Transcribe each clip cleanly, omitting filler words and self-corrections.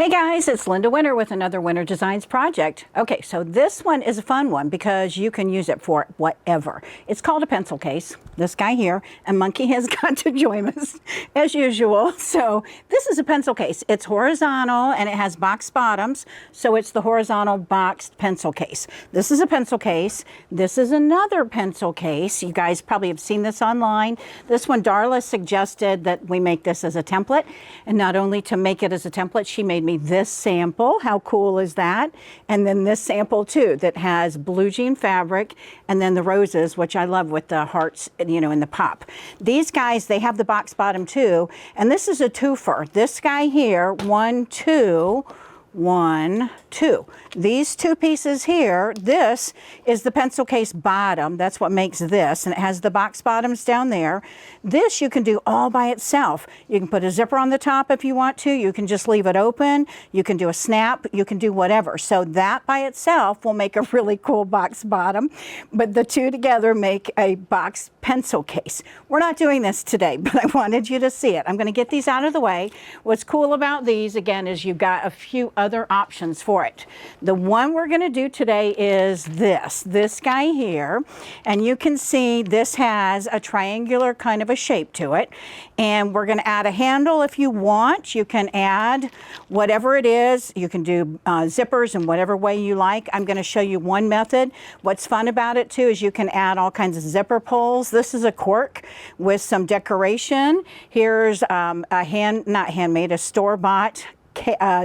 Hey guys, it's Linda Winter with another Winter Designs project. Okay, so this one is a fun one because you can use it for whatever. It's called a pencil case, this guy here, and Monkey has got to join us as usual. So this is a pencil case. It's horizontal and it has box bottoms, so it's the horizontal boxed pencil case. This is a pencil case. This is another pencil case. You guys probably have seen this online. This one, Darla suggested that we make this as a template, and not only to make it as a template, she made me this sample. How cool is that? And then this sample too that has blue jean fabric and then the roses, which I love with the hearts, you know, in the pop. These guys, they have the box bottom too, and this is a twofer. This guy here, 1, 2, 1, 2. These two pieces here, this is the pencil case bottom. That's what makes this, and it has the box bottoms down there. This you can do all by itself. You can put a zipper on the top if you want to. You can just leave it open. You can do a snap. You can do whatever. So that by itself will make a really cool box bottom, but the two together make a box pencil case. We're not doing this today, but I wanted you to see it. I'm going to get these out of the way. What's cool about these, again, is you've got a few other options for it. The one we're going to do today is this guy here, and you can see this has a triangular kind of a shape to it, and we're going to add a handle if you want. You can add whatever it is. You can do zippers in whatever way you like. I'm going to show you one method. What's fun about it too is you can add all kinds of zipper pulls. This is a cork with some decoration. Here's a store-bought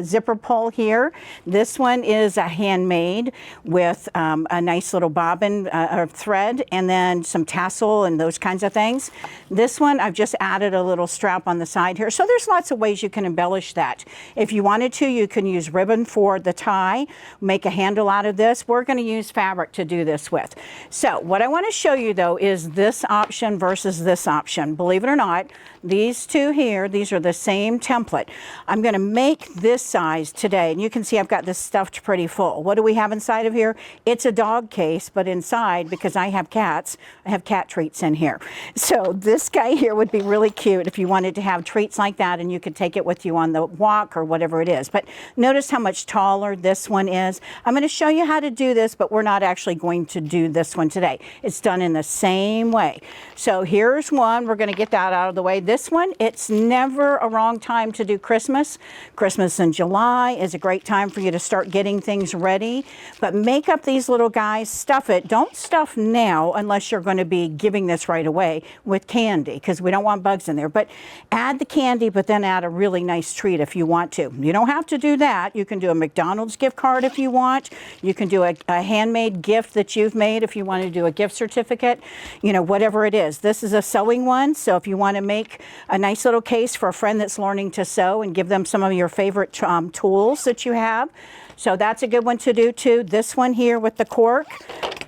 zipper pull here. This one is a handmade with a nice little bobbin of thread and then some tassel and those kinds of things. This one I've just added a little strap on the side here. So there's lots of ways you can embellish that. If you wanted to, you can use ribbon for the tie, make a handle out of this. We're going to use fabric to do this with. So what I want to show you though is this option versus this option. Believe it or not, these two here, these are the same template. I'm going to make this size today, and you can see I've got this stuffed pretty full. What do we have inside of here? It's a dog case, but inside, because I have cats, I have cat treats in here. So this guy here would be really cute if you wanted to have treats like that, and you could take it with you on the walk or whatever it is. But notice how much taller this one is. I'm going to show you how to do this, but we're not actually going to do this one today. It's done in the same way. So here's one. We're going to get that out of the way. This one, it's never a wrong time to do Christmas. Christmas in July is a great time for you to start getting things ready. But make up these little guys, stuff it. Don't stuff now unless you're going to be giving this right away with candy, because we don't want bugs in there. But add the candy, but then add a really nice treat if you want to. You don't have to do that. You can do a McDonald's gift card if you want. You can do a handmade gift that you've made if you want to do a gift certificate, you know, whatever it is. This is a sewing one, so if you want to make a nice little case for a friend that's learning to sew and give them some of your favorite tools that you have. So that's a good one to do too. This one here with the cork,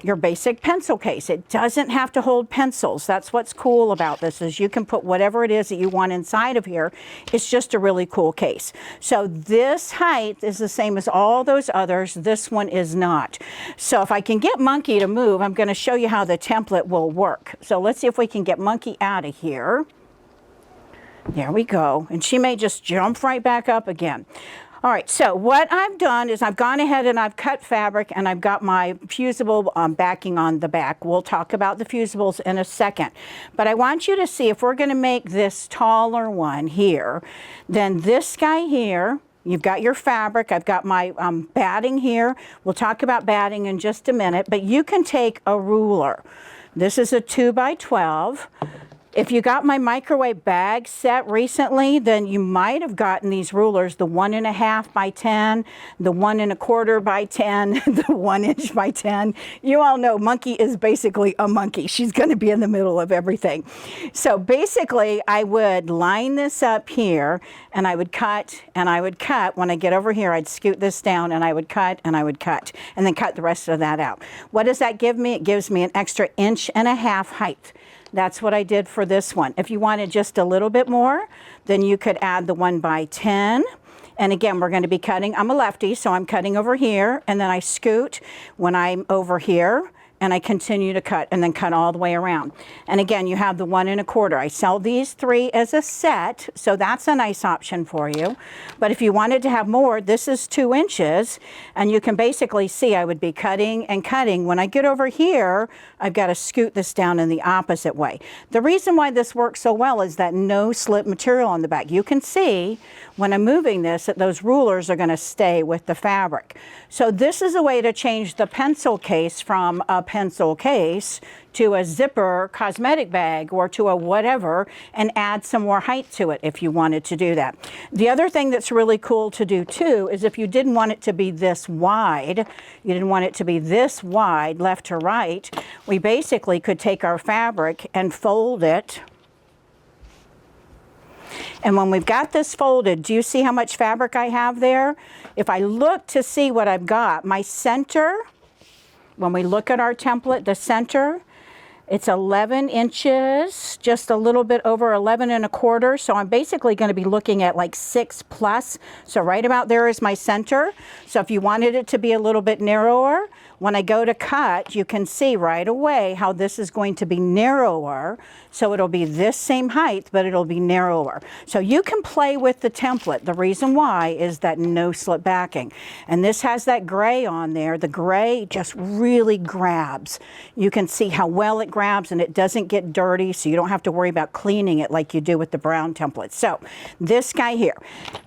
your basic pencil case. It doesn't have to hold pencils. That's what's cool about this, is you can put whatever it is that you want inside of here. It's just a really cool case. So this height is the same as all those others. This one is not. So if I can get Monkey to move, I'm going to show you how the template will work. So let's see if we can get Monkey out of here. There we go. And she may just jump right back up again. All right, so what I've done is I've gone ahead and I've cut fabric, and I've got my fusible backing on the back. We'll talk about the fusibles in a second. But I want you to see, if we're going to make this taller one here, then this guy here, you've got your fabric. I've got my batting here. We'll talk about batting in just a minute, but you can take a ruler. This is a 2 by 12. If you got my microwave bag set recently, then you might have gotten these rulers, the 1.5 by 10, the 1.25 by 10, the 1 inch by 10. You all know Monkey is basically a monkey. She's going to be in the middle of everything. So basically, I would line this up here, and I would cut, and I would cut. When I get over here, I'd scoot this down, and I would cut, and I would cut, and then cut the rest of that out. What does that give me? It gives me an extra 1.5 inches height. That's what I did for this one. If you wanted just a little bit more, then you could add the 1 by 10. And again, we're going to be cutting. I'm a lefty, so I'm cutting over here, and then I scoot when I'm over here, and I continue to cut and then cut all the way around. And again, you have the 1 1/4. I sell these 3 as a set, so that's a nice option for you. But if you wanted to have more, this is 2 inches, and you can basically see I would be cutting and cutting. When I get over here, I've got to scoot this down in the opposite way. The reason why this works so well is that no slip material on the back. You can see when I'm moving this that those rulers are going to stay with the fabric. So this is a way to change the pencil case from a pencil case to a zipper cosmetic bag or to a whatever, and add some more height to it if you wanted to do that. The other thing that's really cool to do too is if you didn't want it to be this wide, you didn't want it to be this wide left to right, we basically could take our fabric and fold it. And when we've got this folded, do you see how much fabric I have there? If I look to see what I've got, my center, when we look at our template, the center, it's 11 inches, just a little bit over 11 1/4. So I'm basically going to be looking at like 6 plus. So right about there is my center. So if you wanted it to be a little bit narrower, when I go to cut, you can see right away how this is going to be narrower. So it'll be this same height, but it'll be narrower. So you can play with the template. The reason why is that no slip backing. And this has that gray on there. The gray just really grabs. You can see how well it grabs, and it doesn't get dirty, so you don't have to worry about cleaning it like you do with the brown template. So this guy here,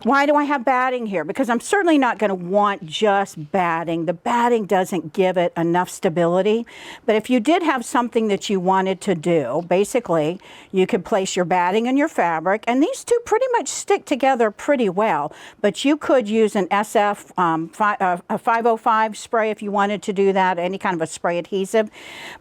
why do I have batting here? Because I'm certainly not going to want just batting. The batting doesn't give it enough stability. But if you did have something that you wanted to do, basically you could place your batting in your fabric, and these two pretty much stick together pretty well. But you could use an SF a 505 spray if you wanted to do that, any kind of a spray adhesive.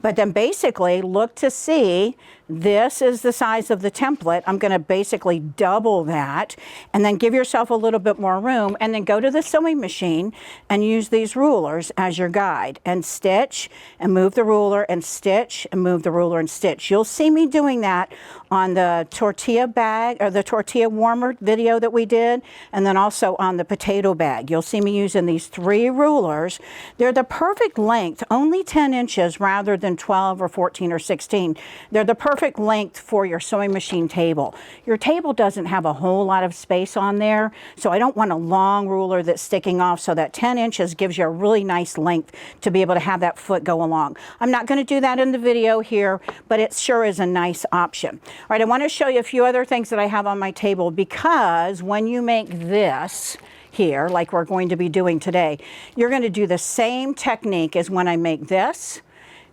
But then basically look to see, this is the size of the template. I'm going to basically double that, and then give yourself a little bit more room, and then go to the sewing machine and use these rulers as your guide, and stitch and move the ruler, and stitch and move the ruler, and stitch. You'll see me doing that on the tortilla bag, or the tortilla warmer video that we did, and then also on the potato bag. You'll see me using these 3 rulers. They're the perfect length, only 10 inches rather than 12 or 14 or 16. They're the perfect length for your sewing machine table. Your table doesn't have a whole lot of space on there, so I don't want a long ruler that's sticking off, so that 10 inches gives you a really nice length to be able to have that foot go along. I'm not going to do that in the video here, but it sure is a nice option. All right, I want to show you a few other things that I have on my table, because when you make this here, like we're going to be doing today, you're going to do the same technique as when I make this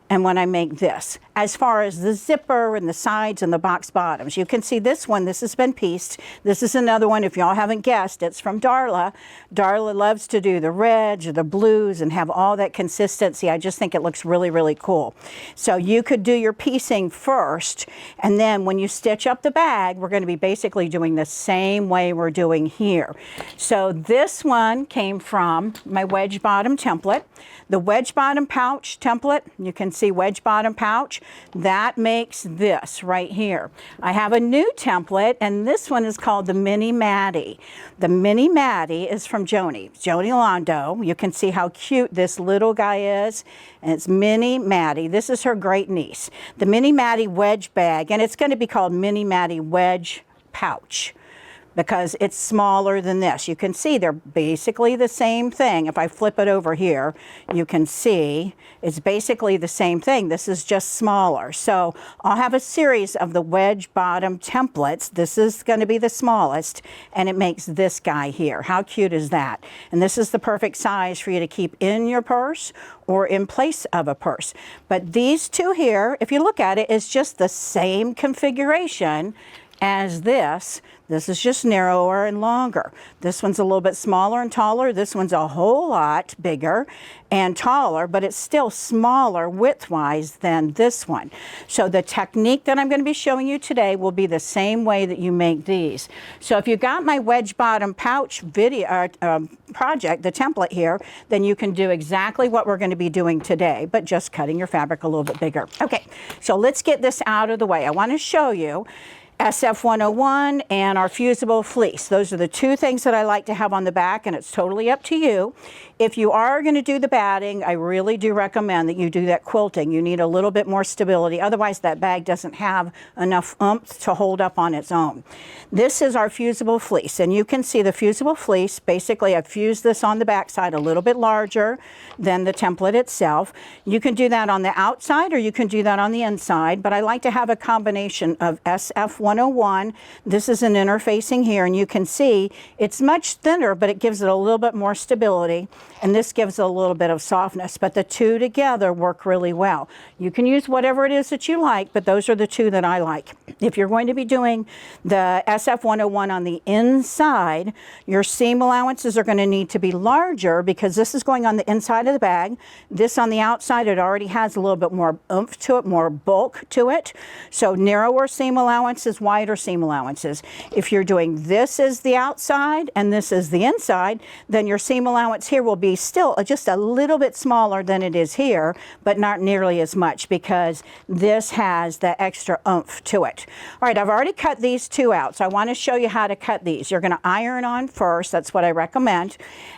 and when I make this, as far as the zipper and the sides and the box bottoms. You can see this one, this has been pieced. This is another one, if y'all haven't guessed, it's from Darla. Darla loves to do the reds or the blues and have all that consistency. I just think it looks really, really cool. So you could do your piecing first, and then when you stitch up the bag, we're going to be basically doing the same way we're doing here. So this one came from my wedge bottom template. The wedge bottom pouch template, you can see wedge bottom pouch, that makes this right here. I have a new template, and this one is called the Mini Maddie. The Mini Maddie is from Joni Londo. You can see how cute this little guy is, and it's Mini Maddie. This is her great niece. The Mini Maddie wedge bag, and it's going to be called Mini Maddie wedge pouch, because it's smaller than this. You can see they're basically the same thing. If I flip it over here, you can see it's basically the same thing. This is just smaller. So I'll have a series of the wedge bottom templates. This is going to be the smallest, and it makes this guy here. How cute is that? And this is the perfect size for you to keep in your purse or in place of a purse. But these two here, if you look at it, it's just the same configuration as this. This is just narrower and longer. This one's a little bit smaller and taller. This one's a whole lot bigger and taller, but it's still smaller width-wise than this one. So the technique that I'm going to be showing you today will be the same way that you make these. So if you got my wedge bottom pouch video project, the template here, then you can do exactly what we're going to be doing today, but just cutting your fabric a little bit bigger. Okay, so let's get this out of the way. I want to show you SF 101 and our fusible fleece. Those are the 2 things that I like to have on the back, and it's totally up to you. If you are going to do the batting, I really do recommend that you do that quilting. You need a little bit more stability. Otherwise, that bag doesn't have enough oomph to hold up on its own. This is our fusible fleece, and you can see the fusible fleece. Basically, I've fused this on the back side a little bit larger than the template itself. You can do that on the outside or you can do that on the inside, but I like to have a combination of SF101. This is an interfacing here, and you can see it's much thinner, but it gives it a little bit more stability, and this gives it a little bit of softness, but the two together work really well. You can use whatever it is that you like, but those are the two that I like. If you're going to be doing the SF101 on the inside, your seam allowances are going to need to be larger because this is going on the inside of the bag. This on the outside, it already has a little bit more oomph to it, more bulk to it. So narrower seam allowances, wider seam allowances. If you're doing this as the outside and this is the inside, then your seam allowance here will be still just a little bit smaller than it is here, but not nearly as much because this has the extra oomph to it. All right, I've already cut these two out, so I want to show you how to cut these. You're going to iron on first. That's what I recommend.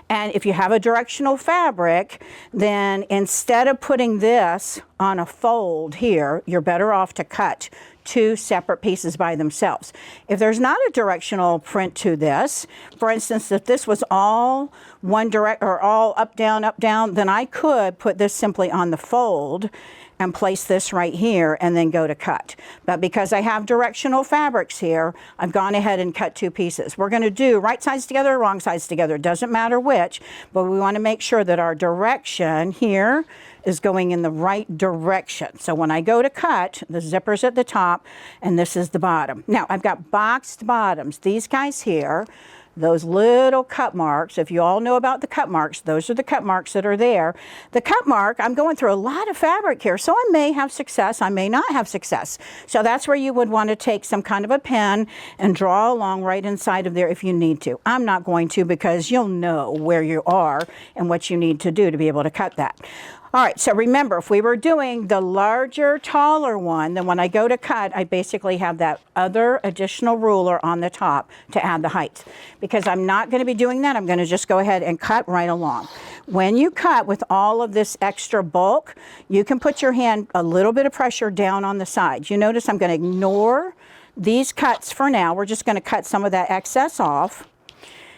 And if you have a directional fabric, then instead of putting this on a fold here, you're better off to cut two separate pieces by themselves. If there's not a directional print to this, for instance, if this was all one direct or all up, down, then I could put this simply on the fold and place this right here and then go to cut. But because I have directional fabrics here, I've gone ahead and cut two pieces. We're going to do right sides together or wrong sides together. It doesn't matter which, but we want to make sure that our direction here is going in the right direction. So when I go to cut, the zipper's at the top and this is the bottom. Now I've got boxed bottoms. These guys here, those little cut marks, if you all know about the cut marks, those are the cut marks that are there. The cut mark, I'm going through a lot of fabric here, so I may have success, I may not have success. So that's where you would want to take some kind of a pen and draw along right inside of there if you need to. I'm not going to because you'll know where you are and what you need to do to be able to cut that. All right, so remember, if we were doing the larger, taller one, then when I go to cut, I basically have that other additional ruler on the top to add the height. Because I'm not going to be doing that, I'm going to just go ahead and cut right along. When you cut with all of this extra bulk, you can put your hand, a little bit of pressure down on the sides. You notice I'm going to ignore these cuts for now. We're just going to cut some of that excess off.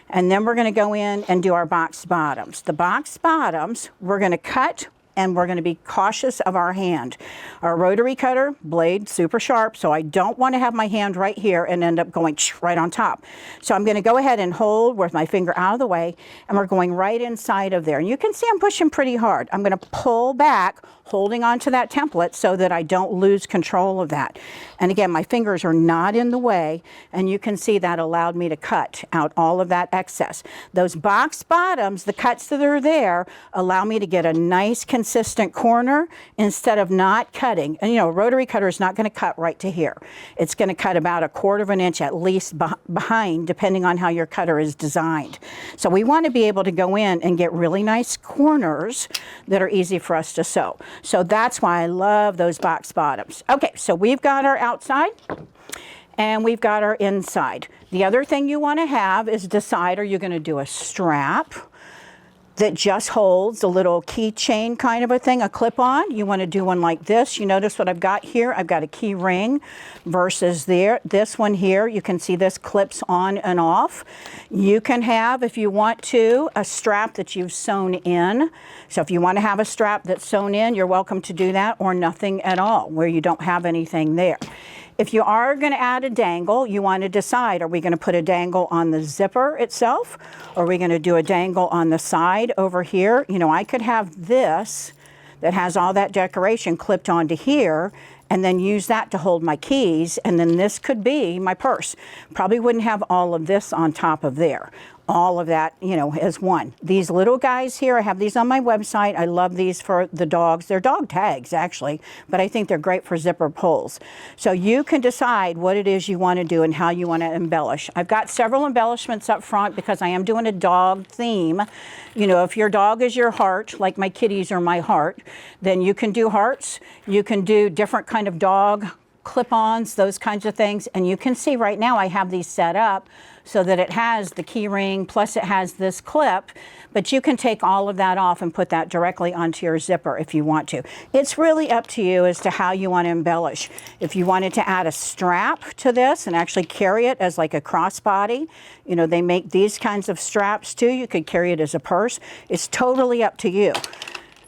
And then we're going to go in and do our box bottoms. The box bottoms, we're going to cut and we're going to be cautious of our hand. Our rotary cutter blade, super sharp, so I don't want to have my hand right here and end up going right on top. So I'm going to go ahead and hold with my finger out of the way, and we're going right inside of there. And you can see I'm pushing pretty hard. I'm going to pull back, holding onto that template so that I don't lose control of that. And again, my fingers are not in the way, and you can see that allowed me to cut out all of that excess. Those box bottoms, the cuts that are there, allow me to get a nice consistent corner instead of not cutting. And you know, a rotary cutter is not going to cut right to here. It's going to cut about 1/4 of an inch at least behind, depending on how your cutter is designed. So we want to be able to go in and get really nice corners that are easy for us to sew. So that's why I love those box bottoms. Okay, so we've got our outside and we've got our inside. The other thing you want to have is decide, are you going to do a strap that just holds a little keychain kind of a thing, a clip-on? You want to do one like this. You notice what I've got here? I've got a key ring versus this one here. You can see this clips on and off. You can have, if you want to, a strap that you've sewn in. So if you want to have a strap that's sewn in, you're welcome to do that, or nothing at all, where you don't have anything there. If you are going to add a dangle, you want to decide, are we going to put a dangle on the zipper itself? Or are we going to do a dangle on the side over here? You know, I could have this that has all that decoration clipped onto here and then use that to hold my keys, and then this could be my purse. Probably wouldn't have all of this on top of there. All of that, you know, as one. These little guys here, I have these on my website. I love these for the dogs. They're dog tags, actually, but I think they're great for zipper pulls. So you can decide what it is you want to do and how you want to embellish. I've got several embellishments up front because I am doing a dog theme. You know, if your dog is your heart, like my kitties are my heart, then you can do hearts. You can do different kind of dog clip-ons, those kinds of things. And you can see right now I have these set up so that it has the key ring, plus it has this clip, but you can take all of that off and put that directly onto your zipper if you want to. It's really up to you as to how you want to embellish. If you wanted to add a strap to this and actually carry it as like a crossbody, you know, they make these kinds of straps too. You could carry it as a purse. It's totally up to you.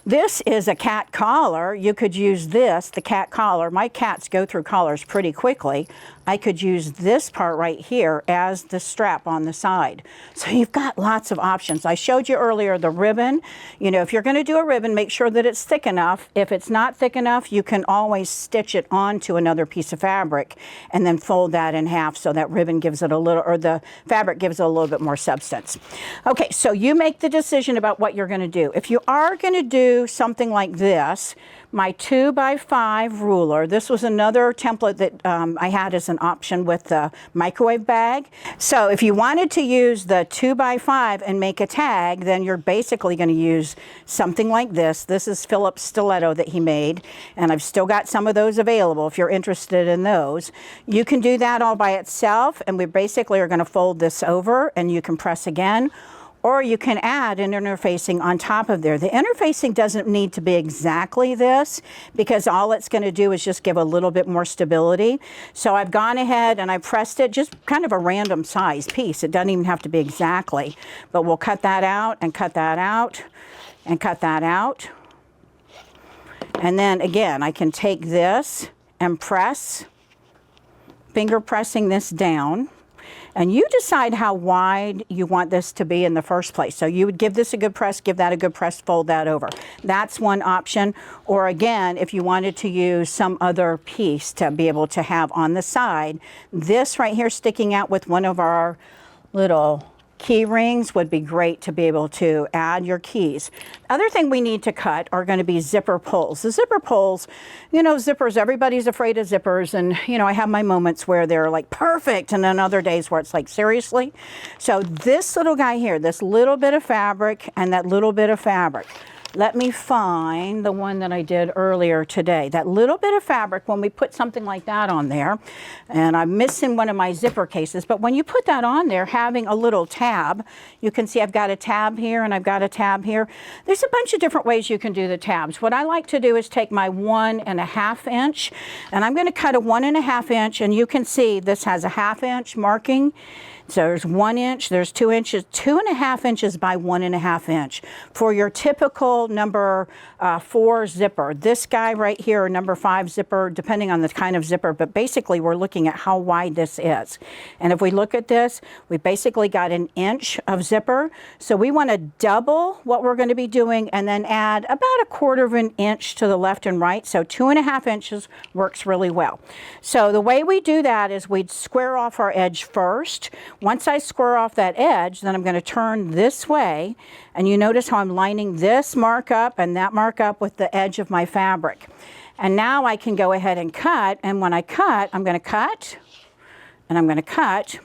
This is a cat collar. You could use this, the cat collar. My cats go through collars pretty quickly. I could use this part right here as the strap on the side. So you've got lots of options. I showed you earlier the ribbon. You know, if you're going to do a ribbon, make sure that it's thick enough. If it's not thick enough, you can always stitch it onto another piece of fabric and then fold that in half so that ribbon gives it a little, or the fabric gives it a little bit more substance. Okay, so you make the decision about what you're going to do. If you are going to do something like this, my 2x5 ruler, this was another template that I had as an option with the microwave bag. So if you wanted to use the 2x5 and make a tag, then you're basically going to use something like this. This is Philip's stiletto that he made, and I've still got some of those available if you're interested in those. You can do that all by itself, and we basically are going to fold this over, and you can press again. Or you can add an interfacing on top of there. The interfacing doesn't need to be exactly this because all it's going to do is just give a little bit more stability. So I've gone ahead and I pressed it, just kind of a random size piece. It doesn't even have to be exactly, but we'll cut that out and cut that out and cut that out. And then again, I can take this and press, finger pressing this down. And you decide how wide you want this to be in the first place. So you would give this a good press, give that a good press, fold that over. That's one option. Or again, if you wanted to use some other piece to be able to have on the side, this right here sticking out with one of our little key rings would be great to be able to add your keys. Other thing we need to cut are going to be zipper pulls. The zipper pulls, you know, zippers, everybody's afraid of zippers, and you know, I have my moments where they're like perfect and then other days where it's like seriously. So this little guy here, this little bit of fabric and that little bit of fabric. Let me find the one that I did earlier today. That little bit of fabric, when we put something like that on there, and I'm missing one of my zipper cases, but when you put that on there, having a little tab, you can see I've got a tab here and I've got a tab here. There's a bunch of different ways you can do the tabs. What I like to do is take my 1.5 inch, and I'm going to cut a 1.5 inch, and you can see this has a 1/2 inch marking. So there's 1 inch, there's 2 inches, 2.5 inches by 1.5 inch for your typical number 4 zipper. This guy right here, number 5 zipper, depending on the kind of zipper, but basically we're looking at how wide this is. And if we look at this, we basically got 1 inch of zipper. So we want to double what we're going to be doing and then add about 1/4 inch to the left and right. So 2.5 inches works really well. So the way we do that is we'd square off our edge first. Once I square off that edge, then I'm going to turn this way, and you notice how I'm lining this mark up and that mark up with the edge of my fabric. And now I can go ahead and cut, and when I cut, I'm going to cut, and I'm going to cut,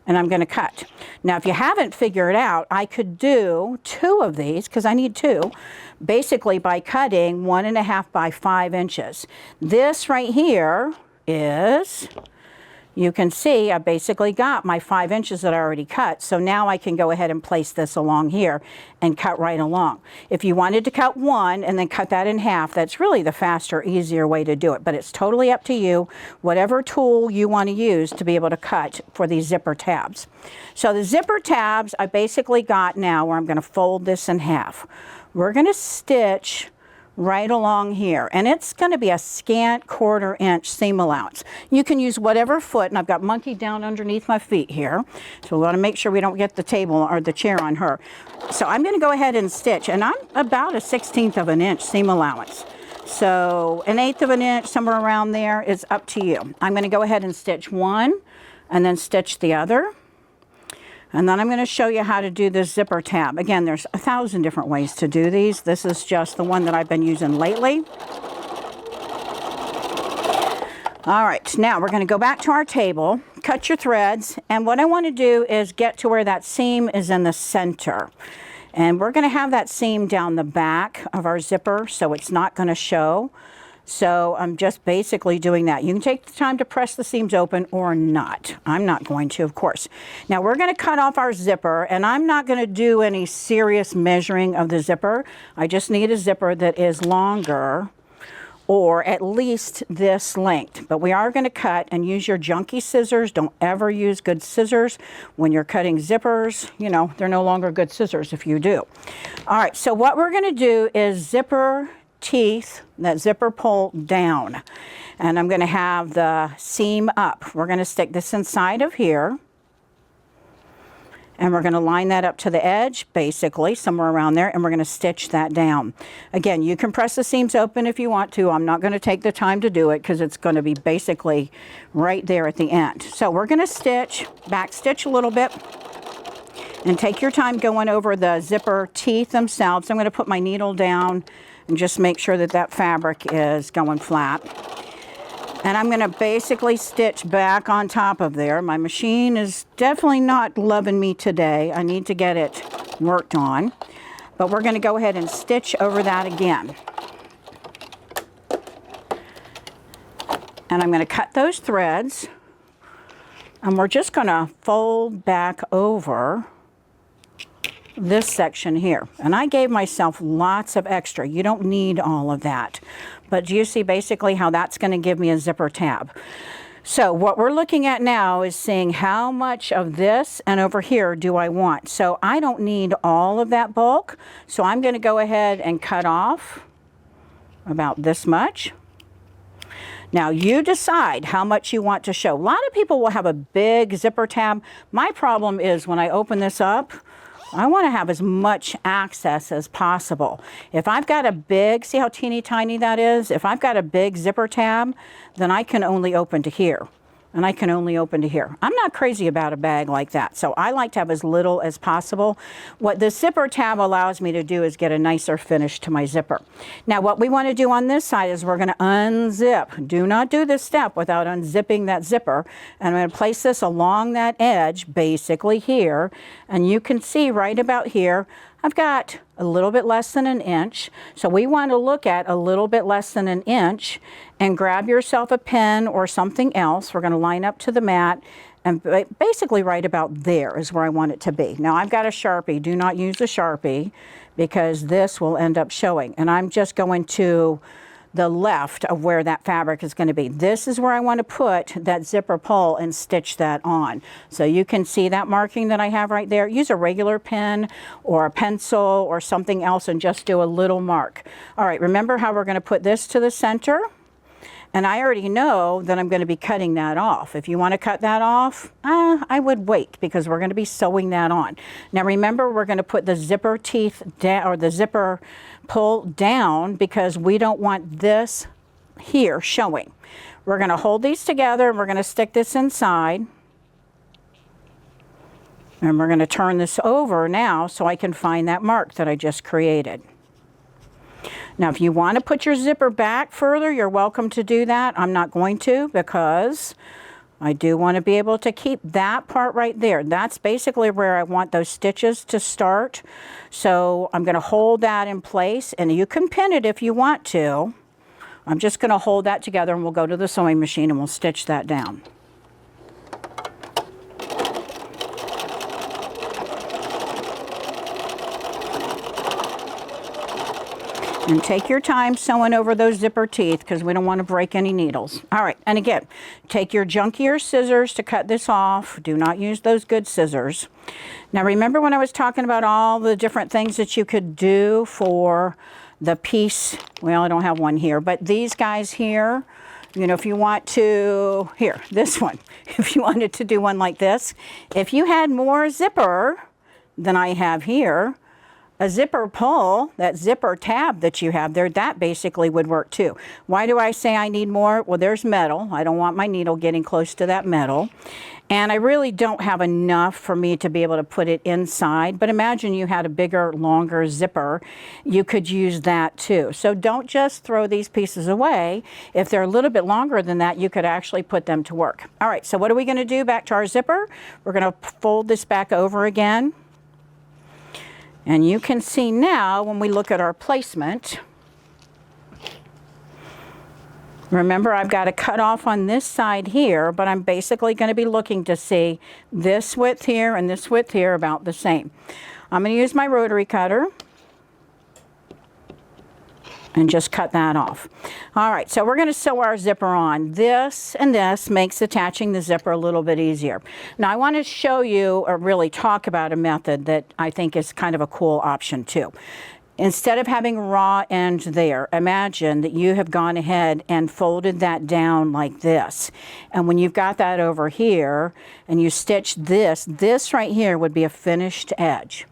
and I'm going to cut. Now, if you haven't figured out, I could do 2 of these, because I need 2, basically by cutting 1.5 by 5 inches. This right here is... You can see I basically got my 5 inches that I already cut. So now I can go ahead and place this along here and cut right along. If you wanted to cut 1 and then cut that in half, that's really the faster, easier way to do it. But it's totally up to you, whatever tool you want to use to be able to cut for these zipper tabs. So the zipper tabs I basically got now where I'm going to fold this in half. We're going to stitch right along here, and it's going to be a scant 1/4 inch seam allowance. You can use whatever foot, and I've got Monkey down underneath my feet here, so we want to make sure we don't get the table or the chair on her. So I'm going to go ahead and stitch, and I'm about 1/16 of an inch seam allowance. So 1/8 of an inch, somewhere around there, is up to you. I'm going to go ahead and stitch one and then stitch the other. And then I'm going to show you how to do this zipper tab. Again, there's 1,000 different ways to do these. This is just the one that I've been using lately. All right, now we're going to go back to our table, cut your threads, and what I want to do is get to where that seam is in the center. And we're going to have that seam down the back of our zipper, so it's not going to show. So I'm just basically doing that. You can take the time to press the seams open or not. I'm not going to, of course. Now we're going to cut off our zipper, and I'm not going to do any serious measuring of the zipper. I just need a zipper that is longer, or at least this length. But we are going to cut, and use your junky scissors. Don't ever use good scissors when you're cutting zippers. You know, they're no longer good scissors if you do. All right, so what we're going to do is zipper teeth, that zipper pull down, and I'm going to have the seam up. We're going to stick this inside of here, and we're going to line that up to the edge, basically somewhere around there, and we're going to stitch that down. Again, you can press the seams open if you want to. I'm not going to take the time to do it because it's going to be basically right there at the end. So we're going to stitch, back stitch a little bit, and take your time going over the zipper teeth themselves. I'm going to put my needle down and just make sure that that fabric is going flat. And I'm going to basically stitch back on top of there. My machine is definitely not loving me today. I need to get it worked on. But we're going to go ahead and stitch over that again. And I'm going to cut those threads. And we're just going to fold back over this section here. And I gave myself lots of extra. You don't need all of that. But do you see basically how that's going to give me a zipper tab? So what we're looking at now is seeing how much of this and over here do I want. So I don't need all of that bulk. So I'm going to go ahead and cut off about this much. Now you decide how much you want to show. A lot of people will have a big zipper tab. My problem is when I open this up, I want to have as much access as possible. If I've got a big, see how teeny tiny that is? If I've got a big zipper tab, then I can only open to here. And I can only open to here. I'm not crazy about a bag like that, so I like to have as little as possible. What the zipper tab allows me to do is get a nicer finish to my zipper. Now what we want to do on this side is we're going to unzip. Do not do this step without unzipping that zipper. And I'm going to place this along that edge, basically here, and you can see right about here, I've got a little bit less than an inch. So we want to look at a little bit less than an inch, and grab yourself a pen or something else. We're going to line up to the mat, and basically right about there is where I want it to be. Now I've got a Sharpie. Do not use a Sharpie because this will end up showing. And I'm just going to the left of where that fabric is going to be. This is where I want to put that zipper pull and stitch that on. So you can see that marking that I have right there. Use a regular pen or a pencil or something else and just do a little mark. All right, remember how we're going to put this to the center? And I already know that I'm going to be cutting that off. If you want to cut that off, I would wait because we're going to be sewing that on. Now remember, we're going to put the zipper teeth down, or the zipper pull down, because we don't want this here showing. We're going to hold these together and we're going to stick this inside. And we're going to turn this over now so I can find that mark that I just created. Now, if you want to put your zipper back further, you're welcome to do that. I'm not going to, because I do want to be able to keep that part right there. That's basically where I want those stitches to start. So I'm going to hold that in place, and you can pin it if you want to. I'm just going to hold that together, and we'll go to the sewing machine and we'll stitch that down. And take your time sewing over those zipper teeth because we don't want to break any needles. All right, and again, take your junkier scissors to cut this off. Do not use those good scissors. Now remember when I was talking about all the different things that you could do for the piece? Well, I don't have one here, but these guys here, you know, if you want to, here, this one, if you wanted to do one like this, if you had more zipper than I have here, a zipper pull, that zipper tab that you have there, that basically would work too. Why do I say I need more? Well, there's metal. I don't want my needle getting close to that metal. And I really don't have enough for me to be able to put it inside. But imagine you had a bigger, longer zipper. You could use that too. So don't just throw these pieces away. If they're a little bit longer than that, you could actually put them to work. All right, so what are we going to do back to our zipper? We're going to fold this back over again. And you can see now when we look at our placement, Remember, I've got to cut off on this side here, but I'm basically going to be looking to see this width here and this width here about the same. I'm going to use my rotary cutter and just cut that off. All right, so we're going to sew our zipper on. This and this makes attaching the zipper a little bit easier. Now, I want to show you or really talk about a method that I think is kind of a cool option too. Instead of having raw end there, imagine that you have gone ahead and folded that down like this. And when you've got that over here and you stitch this, this right here would be a finished edge.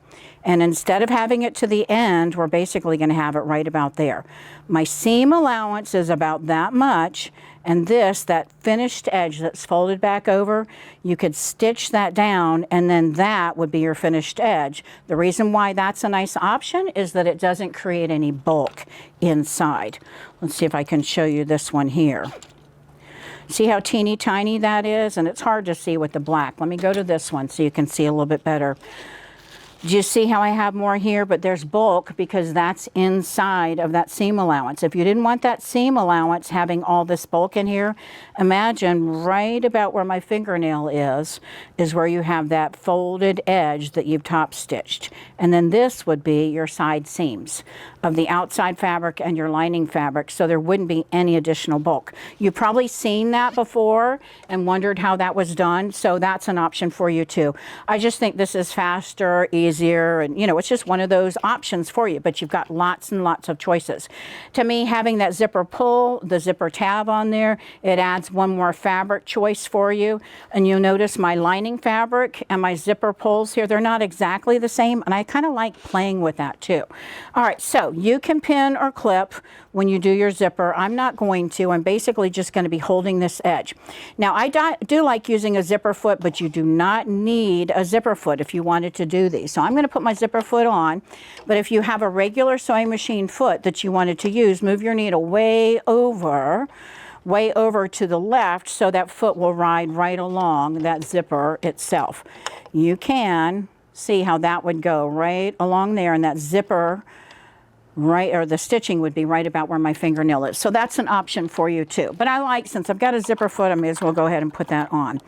And instead of having it to the end, we're basically going to have it right about there. My seam allowance is about that much, and this, that finished edge that's folded back over, you could stitch that down, and then that would be your finished edge. The reason why that's a nice option is that it doesn't create any bulk inside. Let's see if I can show you this one here. See how teeny tiny that is? And it's hard to see with the black. Let me go to this one so you can see a little bit better. Do you see how I have more here? But there's bulk because that's inside of that seam allowance. If you didn't want that seam allowance having all this bulk in here, imagine right about where my fingernail is where you have that folded edge that you've top stitched. And then this would be your side seams of the outside fabric and your lining fabric, so there wouldn't be any additional bulk. You've probably seen that before and wondered how that was done, so that's an option for you too. I just think this is faster, easier, and you know, it's just one of those options for you, but you've got lots and lots of choices. To me, having that zipper pull, the zipper tab on there, it adds one more fabric choice for you. And you'll notice my lining fabric and my zipper pulls here, they're not exactly the same, and I kind of like playing with that too. All right, so you can pin or clip when you do your zipper. I'm not going to. I'm basically just going to be holding this edge. Now, I do like using a zipper foot, but you do not need a zipper foot if you wanted to do these. So I'm going to put my zipper foot on, but if you have a regular sewing machine foot that you wanted to use, move your needle way over to the left so that foot will ride right along that zipper itself. You can see how that would go right along there, and that zipper right, or the stitching would be right about where my fingernail is. So that's an option for you too. But I like, since I've got a zipper foot, I may as well go ahead and put that on.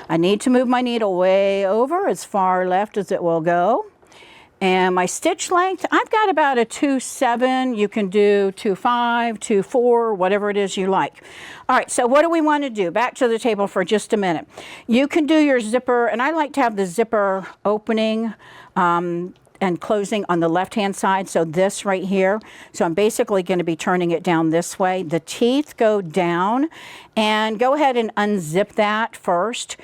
I need to move my needle way over as far left as it will go. And my stitch length, I've got about a 2.7. You can do 2.5, 2.4, whatever it is you like. All right, so what do we want to do? Back to the table for just a minute. You can do your zipper, and I like to have the zipper opening and closing on the left-hand side, so this right here. So I'm basically going to be turning it down this way. The teeth go down, and go ahead and unzip that first.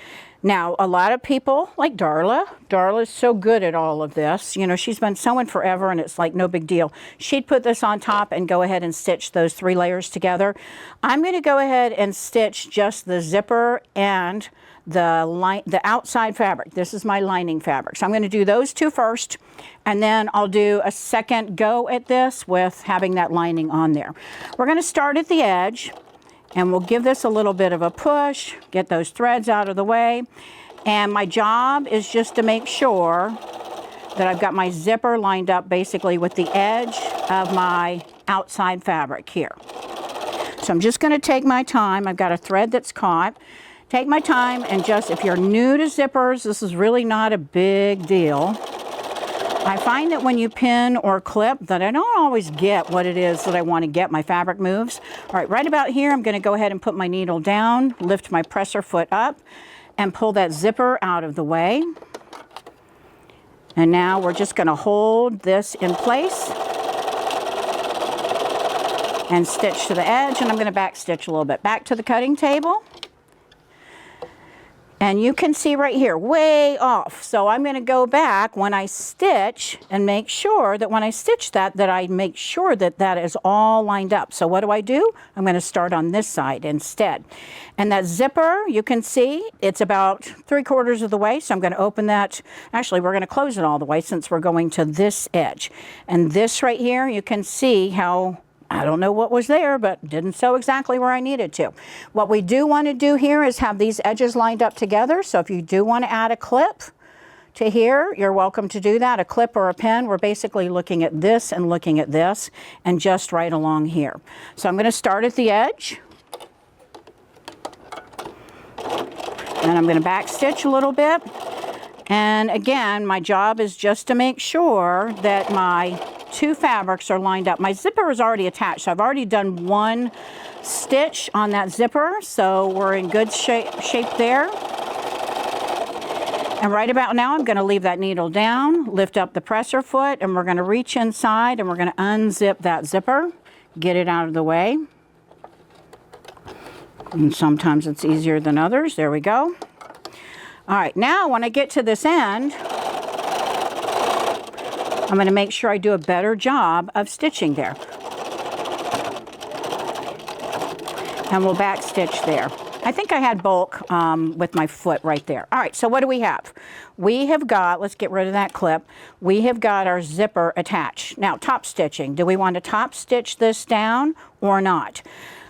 Now, a lot of people, like Darla, Darla's so good at all of this. You know, she's been sewing forever, and it's like no big deal. She'd put this on top and go ahead and stitch those 3 layers together. I'm going to go ahead and stitch just the zipper and the outside fabric. This is my lining fabric. So I'm going to do those 2 first, and then I'll do a second go at this with having that lining on there. We're going to start at the edge, and we'll give this a little bit of a push, get those threads out of the way. And my job is just to make sure that I've got my zipper lined up basically with the edge of my outside fabric here. So I'm just going to take my time. I've got a thread that's caught. Take my time, and just, if you're new to zippers, this is really not a big deal. I find that when you pin or clip that I don't always get what it is that I want to get. My fabric moves. All right about here, I'm going to go ahead and put my needle down, lift my presser foot up, and pull that zipper out of the way. And now we're just going to hold this in place and stitch to the edge, and I'm going to back stitch a little bit. Back to the cutting table. And you can see right here, way off. So I'm going to go back when I stitch and make sure that when I stitch that I make sure that that is all lined up. So what do? I'm going to start on this side instead. And that zipper, you can see, it's about 3/4 of the way. So I'm going to open that. Actually, we're going to close it all the way since we're going to this edge. And this right here, you can see how, I don't know what was there, but didn't sew exactly where I needed to. What we do want to do here is have these edges lined up together. So if you do want to add a clip to here, you're welcome to do that. A clip or a pin. We're basically looking at this and looking at this, and just right along here. So I'm going to start at the edge. And I'm going to back stitch a little bit. And again, my job is just to make sure that my two fabrics are lined up. My zipper is already attached, so I've already done one stitch on that zipper, so we're in good shape there. And right about now, I'm going to leave that needle down, lift up the presser foot, and we're going to reach inside and we're going to unzip that zipper, get it out of the way. And sometimes it's easier than others. There we go. All right, now when I get to this end, I'm going to make sure I do a better job of stitching there. And we'll back stitch there. I think I had bulk with my foot right there. All right, so what do we have? We have got, let's get rid of that clip. We have got our zipper attached. Now, top stitching. Do we want to top stitch this down or not?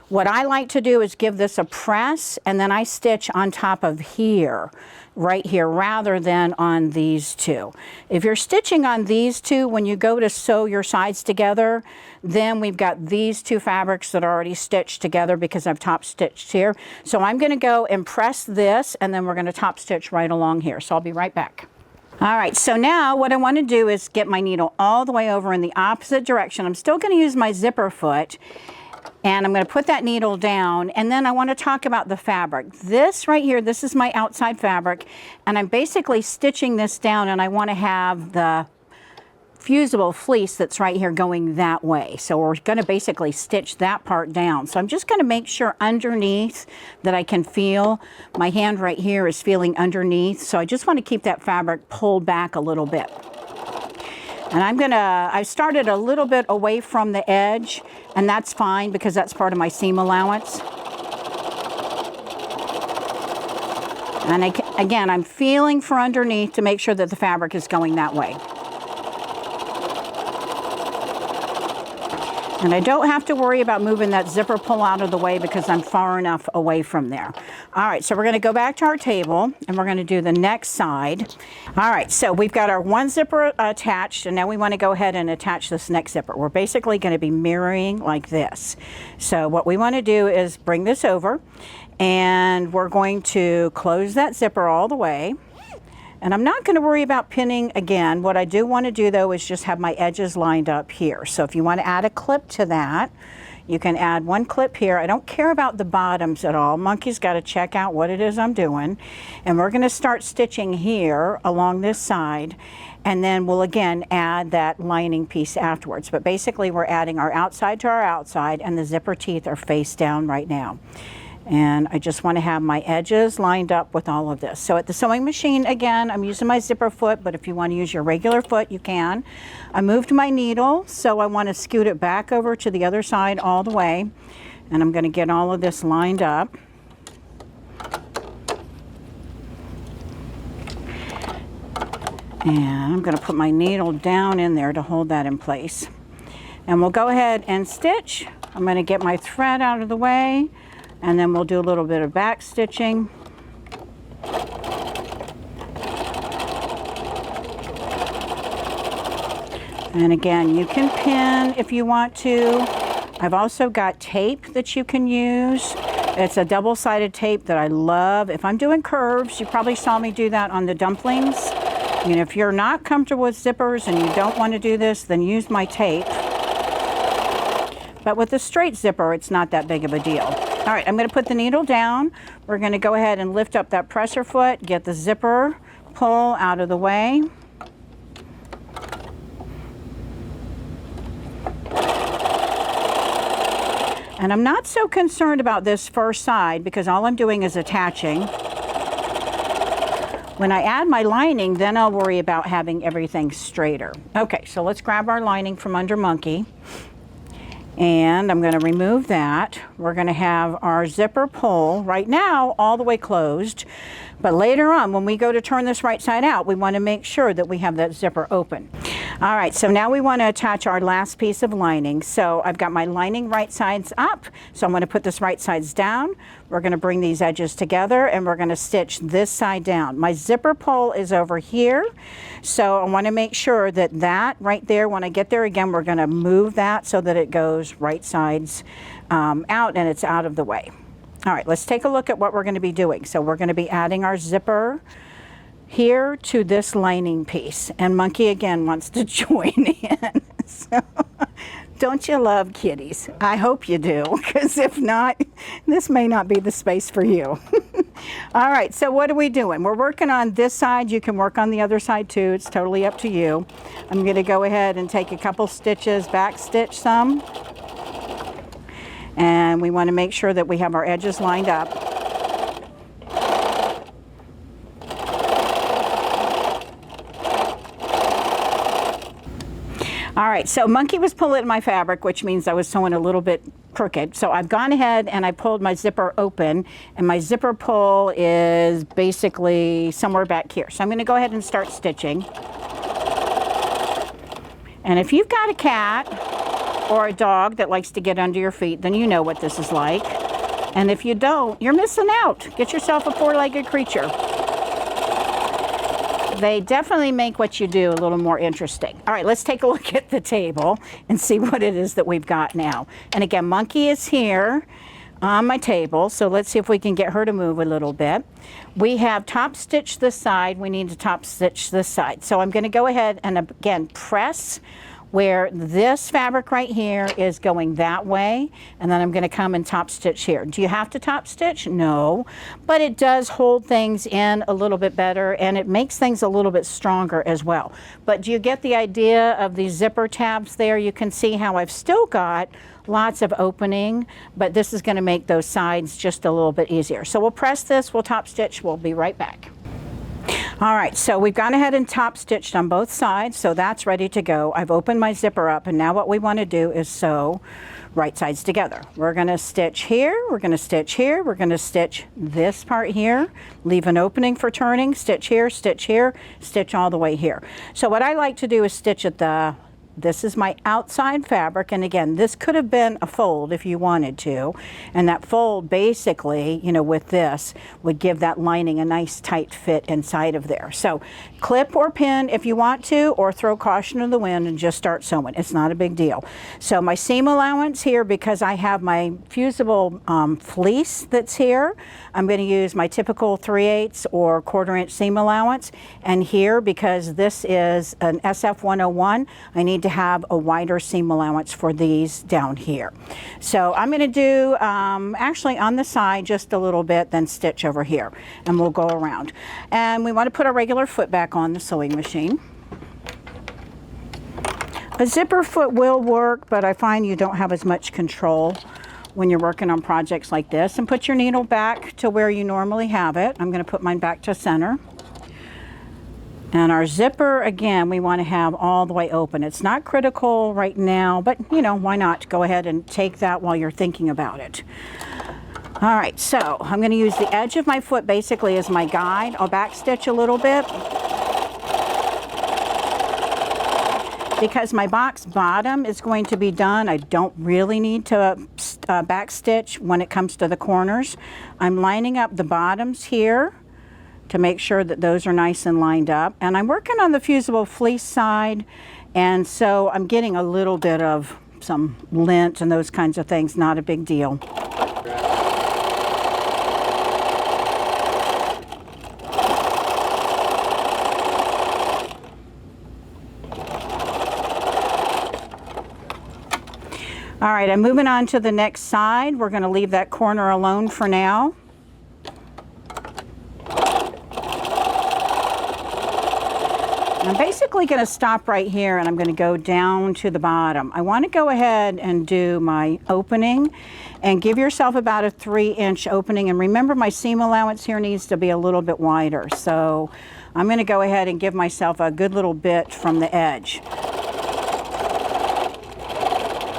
What I like to do is give this a press, and then I stitch on top of here, right here, rather than on these two. If you're stitching on these two, when you go to sew your sides together, then we've got these two fabrics that are already stitched together because I've top stitched here. So I'm going to go and press this, and then we're going to top stitch right along here. So I'll be right back. All right, so now what I want to do is get my needle all the way over in the opposite direction. I'm still going to use my zipper foot. And I'm going to put that needle down, and then I want to talk about the fabric. This right here, this is my outside fabric, and I'm basically stitching this down, and I want to have the fusible fleece that's right here going that way. So we're going to basically stitch that part down. So I'm just going to make sure underneath that I can feel. My hand right here is feeling underneath, so I just want to keep that fabric pulled back a little bit. And I started a little bit away from the edge, and that's fine because that's part of my seam allowance. And again, I'm feeling for underneath to make sure that the fabric is going that way. And I don't have to worry about moving that zipper pull out of the way because I'm far enough away from there. All right, so we're going to go back to our table and we're going to do the next side. All right, so we've got our one zipper attached, and now we want to go ahead and attach this next zipper. We're basically going to be mirroring like this. So what we want to do is bring this over, and we're going to close that zipper all the way. And I'm not going to worry about pinning again. What I do want to do though is just have my edges lined up here. So if you want to add a clip to that, you can add one clip here. I don't care about the bottoms at all. Monkey's got to check out what it is I'm doing. And we're going to start stitching here along this side. And then we'll again add that lining piece afterwards. But basically we're adding our outside to our outside, and the zipper teeth are face down right now. And I just want to have my edges lined up with all of this. So at the sewing machine, again, I'm using my zipper foot, but if you want to use your regular foot, you can. I moved my needle, so I want to scoot it back over to the other side all the way. And I'm going to get all of this lined up. And I'm going to put my needle down in there to hold that in place. And we'll go ahead and stitch. I'm going to get my thread out of the way. And then we'll do a little bit of back stitching. And again, you can pin if you want to. I've also got tape that you can use. It's a double-sided tape that I love. If I'm doing curves, you probably saw me do that on the dumplings. You know, if you're not comfortable with zippers and you don't want to do this, then use my tape. But with the straight zipper, it's not that big of a deal. All right, I'm going to put the needle down. We're going to go ahead and lift up that presser foot, get the zipper pull out of the way. And I'm not so concerned about this first side because all I'm doing is attaching. When I add my lining, then I'll worry about having everything straighter. Okay, so let's grab our lining from under Monkey. And I'm going to remove that. We're going to have our zipper pull right now all the way closed. But later on, when we go to turn this right side out, we want to make sure that we have that zipper open. All right, so now we want to attach our last piece of lining. So I've got my lining right sides up. So I'm going to put this right sides down. We're going to bring these edges together and we're going to stitch this side down. My zipper pull is over here. So I want to make sure that that right there, when I get there again, we're going to move that so that it goes right sides out and it's out of the way. All right, let's take a look at what we're going to be doing. So we're going to be adding our zipper here to this lining piece. And Monkey again wants to join in. So, don't you love kitties? I hope you do, because if not, this may not be the space for you. All right, so what are we doing? We're working on this side. You can work on the other side too. It's totally up to you. I'm going to go ahead and take a couple stitches, back stitch some. And we want to make sure that we have our edges lined up. All right, so Monkey was pulling my fabric, which means I was sewing a little bit crooked. So I've gone ahead and I pulled my zipper open, and my zipper pull is basically somewhere back here. So I'm going to go ahead and start stitching. And if you've got a cat or a dog that likes to get under your feet, then you know what this is like. And if you don't, you're missing out. Get yourself a four-legged creature. They definitely make what you do a little more interesting. All right, let's take a look at the table and see what it is that we've got now. And again, Monkey is here on my table, so let's see if we can get her to move a little bit. We have top stitched this side. We need to top stitch this side. So I'm going to go ahead and again press where this fabric right here is going that way, and then I'm going to come and top stitch here. Do you have to top stitch? No, but it does hold things in a little bit better, and it makes things a little bit stronger as well. But do you get the idea of these zipper tabs there? You can see how I've still got lots of opening, but this is going to make those sides just a little bit easier. So we'll press this, we'll top stitch, we'll be right back. All right, so we've gone ahead and top stitched on both sides, so that's ready to go. I've opened my zipper up, and now what we want to do is sew right sides together. We're going to stitch here, we're going to stitch here, we're going to stitch this part here, leave an opening for turning, stitch here, stitch all the way here. So what I like to do is stitch at this is my outside fabric, and again, this could have been a fold if you wanted to, and that fold basically, you know, with this would give that lining a nice tight fit inside of there. So clip or pin if you want to, or throw caution to the wind and just start sewing. It's not a big deal. So my seam allowance here, because I have my fusible fleece that's here, I'm going to use my typical 3/8 or 1/4 inch seam allowance, and here, because this is an SF 101, I need to have a wider seam allowance for these down here. So I'm going to do actually on the side just a little bit, then stitch over here, and we'll go around. And we want to put our regular foot back on the sewing machine. A zipper foot will work, but I find you don't have as much control when you're working on projects like this. And put your needle back to where you normally have it. I'm going to put mine back to center. And our zipper, again, we want to have all the way open. It's not critical right now, but you know, why not? Go ahead and take that while you're thinking about it. All right, so I'm going to use the edge of my foot basically as my guide. I'll back stitch a little bit because my box bottom is going to be done. I don't really need to back stitch when it comes to the corners. I'm lining up the bottoms here to make sure that those are nice and lined up. And I'm working on the fusible fleece side, and so I'm getting a little bit of some lint and those kinds of things, not a big deal. All right, I'm moving on to the next side. We're going to leave that corner alone for now. I'm basically going to stop right here, and I'm going to go down to the bottom. I want to go ahead and do my opening, and give yourself about a 3-inch opening. And remember, my seam allowance here needs to be a little bit wider. So I'm going to go ahead and give myself a good little bit from the edge.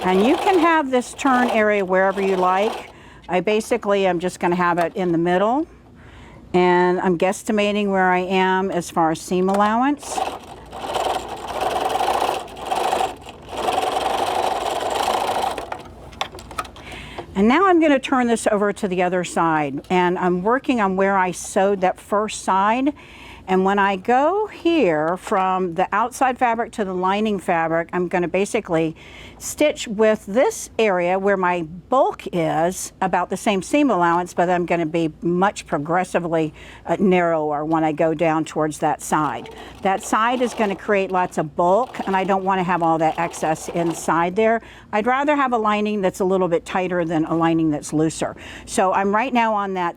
And you can have this turn area wherever you like. I basically am just going to have it in the middle. And I'm guesstimating where I am as far as seam allowance. And now I'm going to turn this over to the other side, and I'm working on where I sewed that first side, And when I go here from the outside fabric to the lining fabric, I'm going to basically stitch with this area where my bulk is about the same seam allowance, but I'm going to be much progressively narrower when I go down towards that side. That side is going to create lots of bulk, and I don't want to have all that excess inside there. I'd rather have a lining that's a little bit tighter than a lining that's looser. So I'm right now on that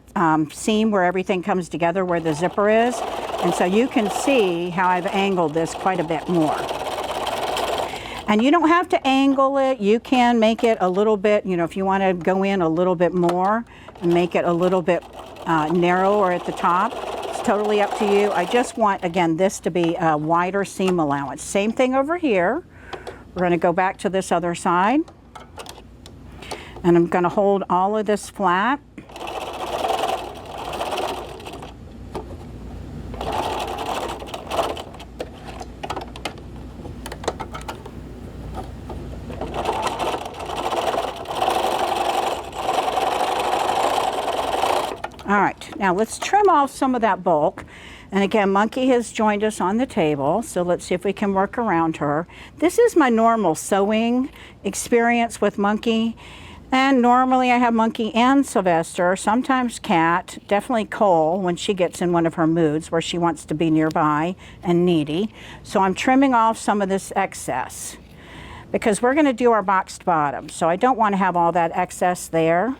seam where everything comes together, where the zipper is. And so you can see how I've angled this quite a bit more. And you don't have to angle it. You can make it a little bit, you know, if you want to go in a little bit more and make it a little bit narrower at the top. It's totally up to you. I just want, again, this to be a wider seam allowance. Same thing over here. We're going to go back to this other side. And I'm going to hold all of this flat. All right, now let's trim off some of that bulk. And again, Monkey has joined us on the table, so let's see if we can work around her. This is my normal sewing experience with Monkey. And normally I have Monkey and Sylvester, sometimes Cat, definitely Cole when she gets in one of her moods where she wants to be nearby and needy. So I'm trimming off some of this excess because we're going to do our boxed bottom. So I don't want to have all that excess there.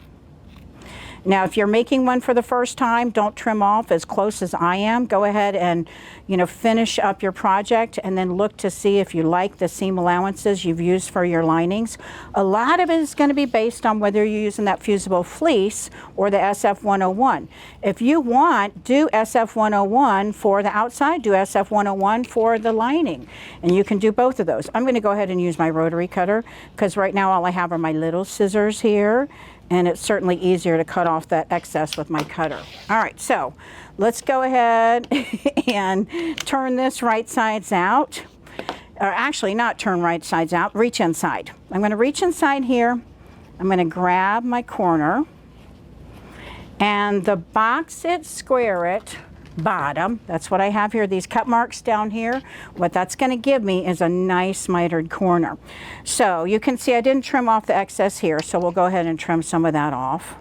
Now, if you're making one for the first time, don't trim off as close as I am. Go ahead and, you know, finish up your project and then look to see if you like the seam allowances you've used for your linings. A lot of it is going to be based on whether you're using that fusible fleece or the SF101. If you want, do SF101 for the outside, do SF101 for the lining. And you can do both of those. I'm going to go ahead and use my rotary cutter because right now all I have are my little scissors here. And it's certainly easier to cut off that excess with my cutter. All right, so let's go ahead and turn this right sides out. Or actually, not turn right sides out, reach inside. I'm going to reach inside here. I'm going to grab my corner. And the box it, square it, bottom, that's what I have here, these cut marks down here. What that's going to give me is a nice mitered corner. So you can see I didn't trim off the excess here, so we'll go ahead and trim some of that off.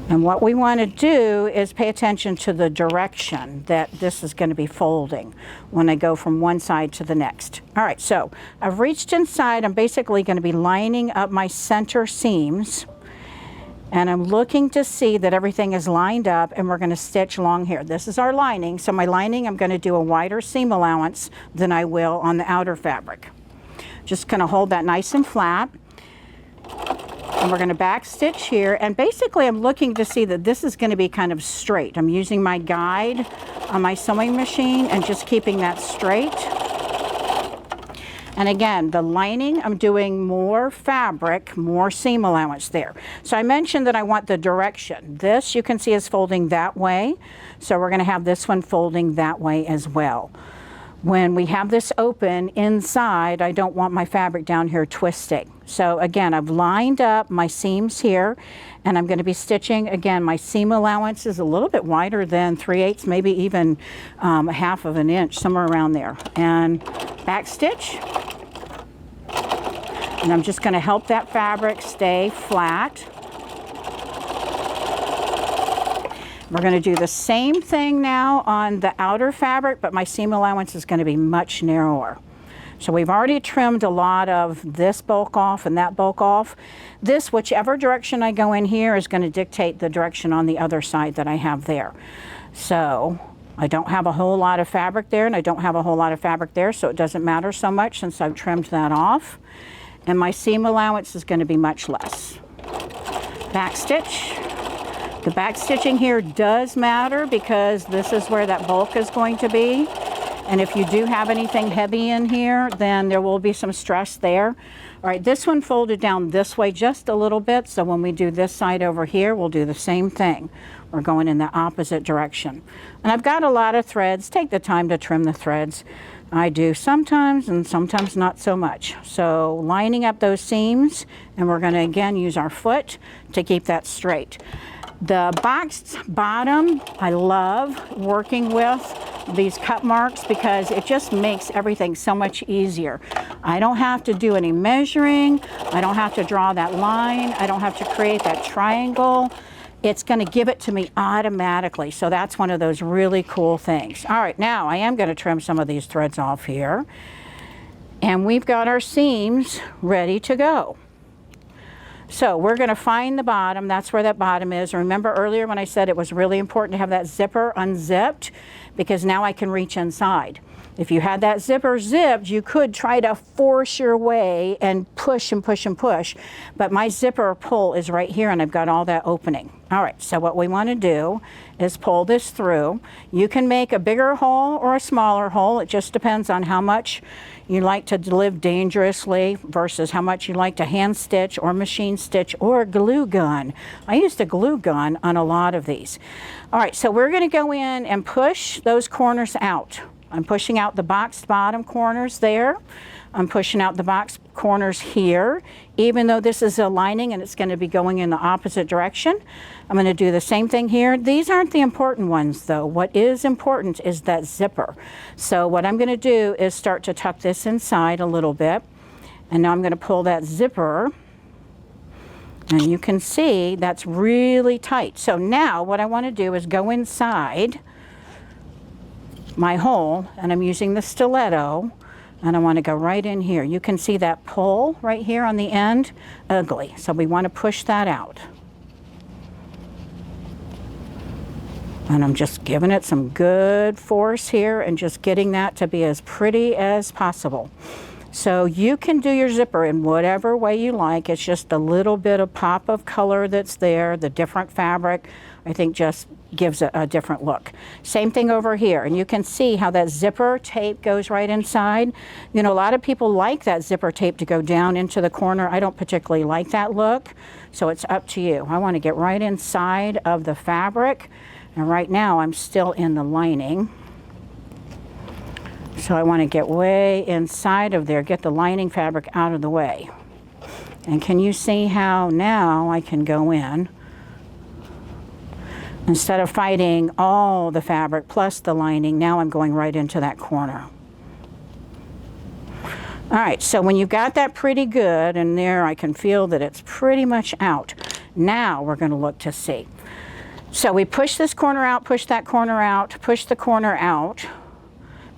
And what we want to do is pay attention to the direction that this is going to be folding when I go from one side to the next. All right, so I've reached inside. I'm basically going to be lining up my center seams. And I'm looking to see that everything is lined up, and we're going to stitch along here. This is our lining. So my lining, I'm going to do a wider seam allowance than I will on the outer fabric. Just going to hold that nice and flat. And we're going to back stitch here. And basically I'm looking to see that this is going to be kind of straight. I'm using my guide on my sewing machine and just keeping that straight. And again, the lining, I'm doing more fabric, more seam allowance there. So I mentioned that I want the direction. This you can see is folding that way. So we're going to have this one folding that way as well. When we have this open inside, I don't want my fabric down here twisting. So again, I've lined up my seams here, and I'm going to be stitching. Again, my seam allowance is a little bit wider than 3/8, maybe even a 1/2 of an inch, somewhere around there. And back stitch. And I'm just going to help that fabric stay flat. We're going to do the same thing now on the outer fabric, but my seam allowance is going to be much narrower. So we've already trimmed a lot of this bulk off and that bulk off. This, whichever direction I go in here, is going to dictate the direction on the other side that I have there. So I don't have a whole lot of fabric there, and I don't have a whole lot of fabric there, so it doesn't matter so much since I've trimmed that off. And my seam allowance is going to be much less. Back stitch. The back stitching here does matter because this is where that bulk is going to be. And if you do have anything heavy in here, then there will be some stress there. All right, this one folded down this way just a little bit. So when we do this side over here, we'll do the same thing. We're going in the opposite direction. And I've got a lot of threads. Take the time to trim the threads. I do sometimes and sometimes not so much. So lining up those seams, and we're going to again use our foot to keep that straight. The boxed bottom, I love working with these cut marks because it just makes everything so much easier. I don't have to do any measuring. I don't have to draw that line. I don't have to create that triangle. It's going to give it to me automatically. So that's one of those really cool things. All right, now I am going to trim some of these threads off here. And we've got our seams ready to go. So we're going to find the bottom. That's where that bottom is. Remember earlier when I said it was really important to have that zipper unzipped, because now I can reach inside. If you had that zipper zipped, you could try to force your way and push and push and push, but my zipper pull is right here and I've got all that opening. All right, so what we want to do is pull this through. You can make a bigger hole or a smaller hole. It just depends on how much you like to live dangerously versus how much you like to hand stitch or machine stitch or glue gun. I used a glue gun on a lot of these. All right, so we're going to go in and push those corners out. I'm pushing out the boxed bottom corners there. I'm pushing out the box corners here. Even though this is a lining and it's going to be going in the opposite direction, I'm going to do the same thing here. These aren't the important ones though. What is important is that zipper. So what I'm going to do is start to tuck this inside a little bit. And now I'm going to pull that zipper. And you can see that's really tight. So now what I want to do is go inside my hole, and I'm using the stiletto, and I want to go right in here. You can see that pull right here on the end, ugly. So we want to push that out. And I'm just giving it some good force here and just getting that to be as pretty as possible. So you can do your zipper in whatever way you like. It's just a little bit of pop of color that's there. The different fabric, I think, just gives a different look. Same thing over here. And you can see how that zipper tape goes right inside. You know, a lot of people like that zipper tape to go down into the corner. I don't particularly like that look. So it's up to you. I want to get right inside of the fabric. And right now I'm still in the lining. So I want to get way inside of there, get the lining fabric out of the way. And can you see how now I can go in? Instead of fighting all the fabric plus the lining, now I'm going right into that corner. All right, so when you've got that pretty good, and there I can feel that it's pretty much out. Now we're going to look to see. So we push this corner out, push that corner out, push the corner out.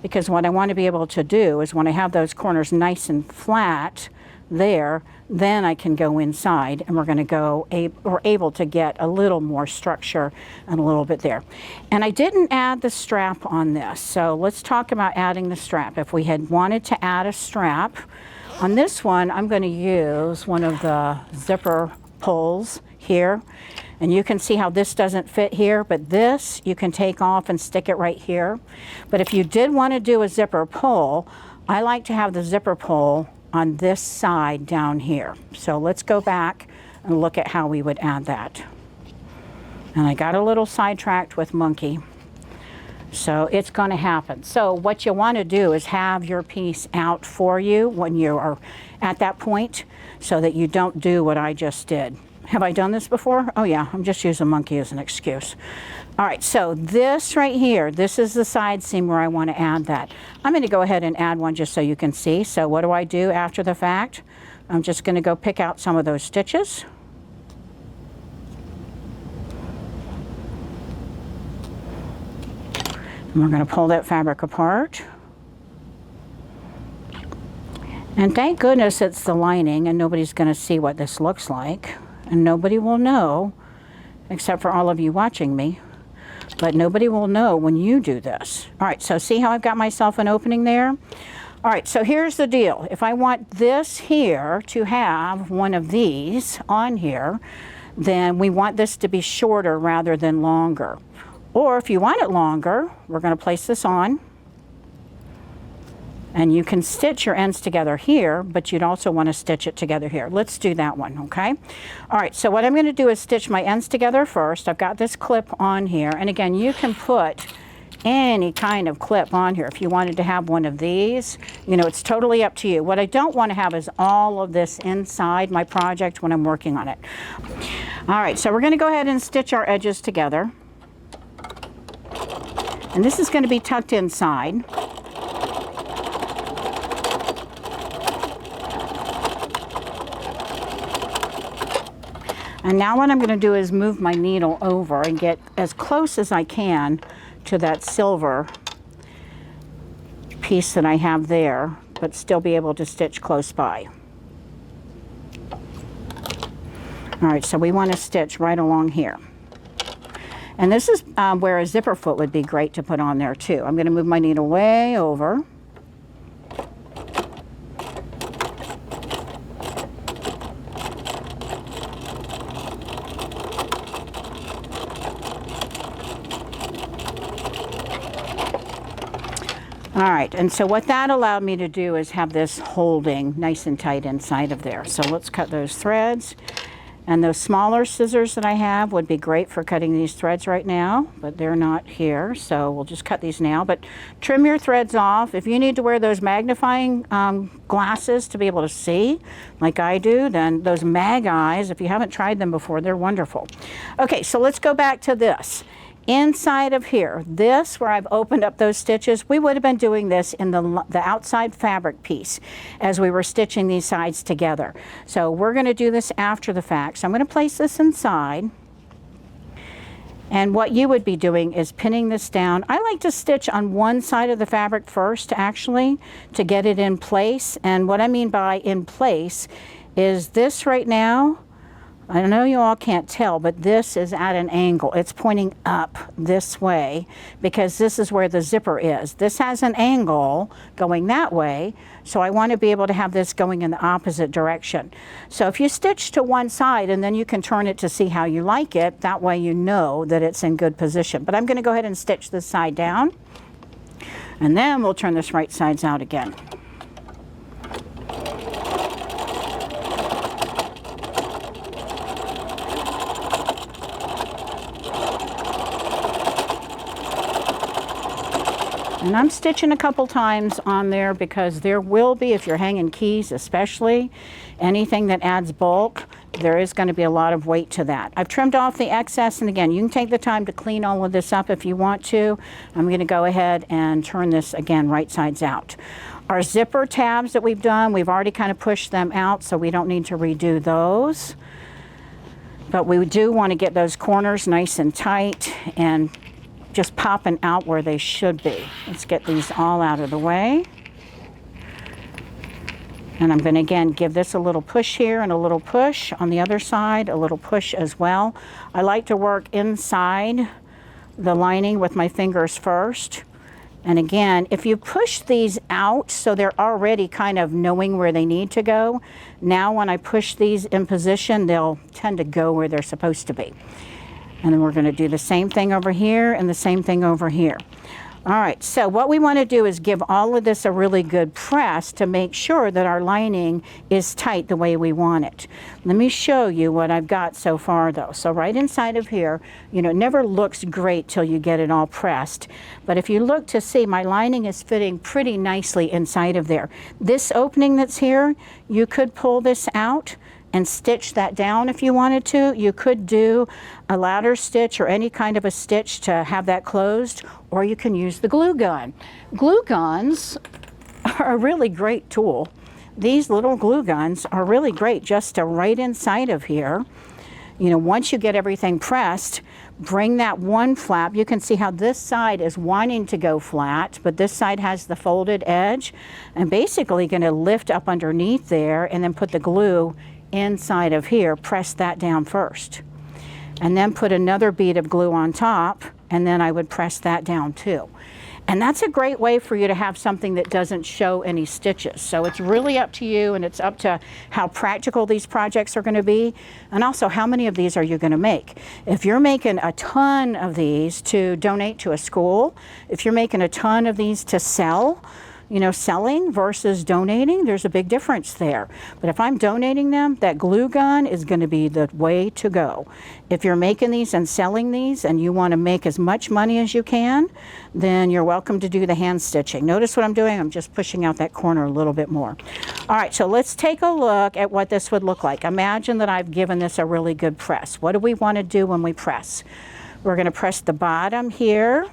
Because what I want to be able to do is when I have those corners nice and flat there, then I can go inside and we're going to go, we're able to get a little more structure and a little bit there. And I didn't add the strap on this, so let's talk about adding the strap. If we had wanted to add a strap, on this one I'm going to use one of the zipper pulls here. And you can see how this doesn't fit here, but this you can take off and stick it right here. But if you did want to do a zipper pull, I like to have the zipper pull on this side down here. So let's go back and look at how we would add that. And I got a little sidetracked with monkey. So it's going to happen. So what you want to do is have your piece out for you when you are at that point so that you don't do what I just did. Have I done this before? Oh yeah, I'm just using monkey as an excuse. All right, so this right here, this is the side seam where I want to add that. I'm going to go ahead and add one just so you can see. So what do I do after the fact? I'm just going to go pick out some of those stitches. And we're going to pull that fabric apart. And thank goodness it's the lining and nobody's going to see what this looks like. And nobody will know, except for all of you watching me, but nobody will know when you do this. All right, so see how I've got myself an opening there? All right, so here's the deal. If I want this here to have one of these on here, then we want this to be shorter rather than longer. Or if you want it longer, we're going to place this on. And you can stitch your ends together here, but you'd also want to stitch it together here. Let's do that one, okay? All right, so what I'm going to do is stitch my ends together first. I've got this clip on here. And again, you can put any kind of clip on here. If you wanted to have one of these, you know, it's totally up to you. What I don't want to have is all of this inside my project when I'm working on it. All right, so we're going to go ahead and stitch our edges together. And this is going to be tucked inside. And now what I'm going to do is move my needle over and get as close as I can to that silver piece that I have there, but still be able to stitch close by. All right, so we want to stitch right along here. And this is where a zipper foot would be great to put on there too. I'm going to move my needle way over. All right, and so what that allowed me to do is have this holding nice and tight inside of there. So let's cut those threads. And those smaller scissors that I have would be great for cutting these threads right now, but they're not here, so we'll just cut these now. But trim your threads off. If you need to wear those magnifying glasses to be able to see, like I do, then those mag eyes, if you haven't tried them before, they're wonderful. Okay, so let's go back to this. Inside of here, this where I've opened up those stitches, we would have been doing this in the outside fabric piece as we were stitching these sides together. So we're going to do this after the fact. So I'm going to place this inside. And what you would be doing is pinning this down. I like to stitch on one side of the fabric first, actually, to get it in place. And what I mean by in place is this right now. I know you all can't tell, but this is at an angle. It's pointing up this way because this is where the zipper is. This has an angle going that way, so I want to be able to have this going in the opposite direction. So if you stitch to one side and then you can turn it to see how you like it, that way you know that it's in good position. But I'm going to go ahead and stitch this side down, and then we'll turn this right sides out again. And I'm stitching a couple times on there because there will be, if you're hanging keys especially, anything that adds bulk, there is going to be a lot of weight to that. I've trimmed off the excess, and again, you can take the time to clean all of this up if you want to. I'm going to go ahead and turn this again right sides out. Our zipper tabs that we've done, we've already kind of pushed them out, so we don't need to redo those. But we do want to get those corners nice and tight and just popping out where they should be. Let's get these all out of the way. And I'm going to again give this a little push here and a little push on the other side, a little push as well. I like to work inside the lining with my fingers first. And again, if you push these out so they're already kind of knowing where they need to go, now when I push these in position, they'll tend to go where they're supposed to be. And then we're going to do the same thing over here and the same thing over here. All right, so what we want to do is give all of this a really good press to make sure that our lining is tight the way we want it. Let me show you what I've got so far though. So right inside of here, you know, it never looks great till you get it all pressed. But if you look to see, my lining is fitting pretty nicely inside of there. This opening that's here, you could pull this out and stitch that down if you wanted to. You could do a ladder stitch or any kind of a stitch to have that closed, or you can use the glue gun. Glue guns are a really great tool. These little glue guns are really great just to right inside of here. You know, once you get everything pressed, bring that one flap. You can see how this side is wanting to go flat, but this side has the folded edge. I'm basically going to lift up underneath there and then put the glue inside of here, press that down first, and then put another bead of glue on top, and then I would press that down too. And that's a great way for you to have something that doesn't show any stitches. So it's really up to you, and it's up to how practical these projects are going to be, and also how many of these are you going to make. If you're making a ton of these to donate to a school, if you're making a ton of these to sell, you know, selling versus donating, there's a big difference there. But if I'm donating them, that glue gun is going to be the way to go. If you're making these and selling these and you want to make as much money as you can, then you're welcome to do the hand stitching. Notice what I'm doing? I'm just pushing out that corner a little bit more. All right, so let's take a look at what this would look like. Imagine that I've given this a really good press. What do we want to do when we press? We're going to press the bottom here.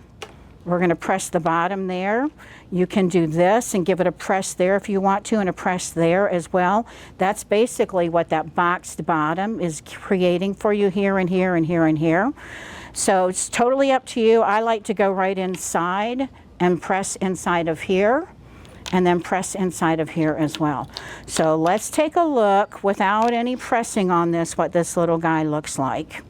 We're going to press the bottom there. You can do this and give it a press there if you want to, and a press there as well. That's basically what that boxed bottom is creating for you here and here and here and here. So it's totally up to you. I like to go right inside and press inside of here, and then press inside of here as well. So let's take a look without any pressing on this, what this little guy looks like.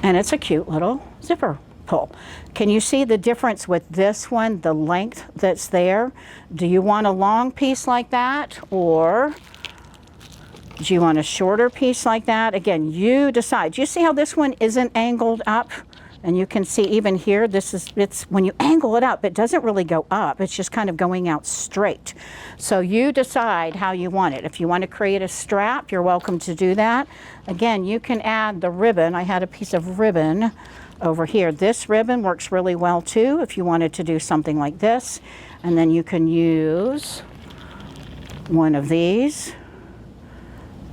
And it's a cute little zipper pull. Can you see the difference with this one, the length that's there? Do you want a long piece like that, or do you want a shorter piece like that? Again, you decide. Do you see how this one isn't angled up? And you can see even here, it's when you angle it up, it doesn't really go up. It's just kind of going out straight. So you decide how you want it. If you want to create a strap, you're welcome to do that. Again, you can add the ribbon. I had a piece of ribbon over here. This ribbon works really well too if you wanted to do something like this. And then you can use one of these.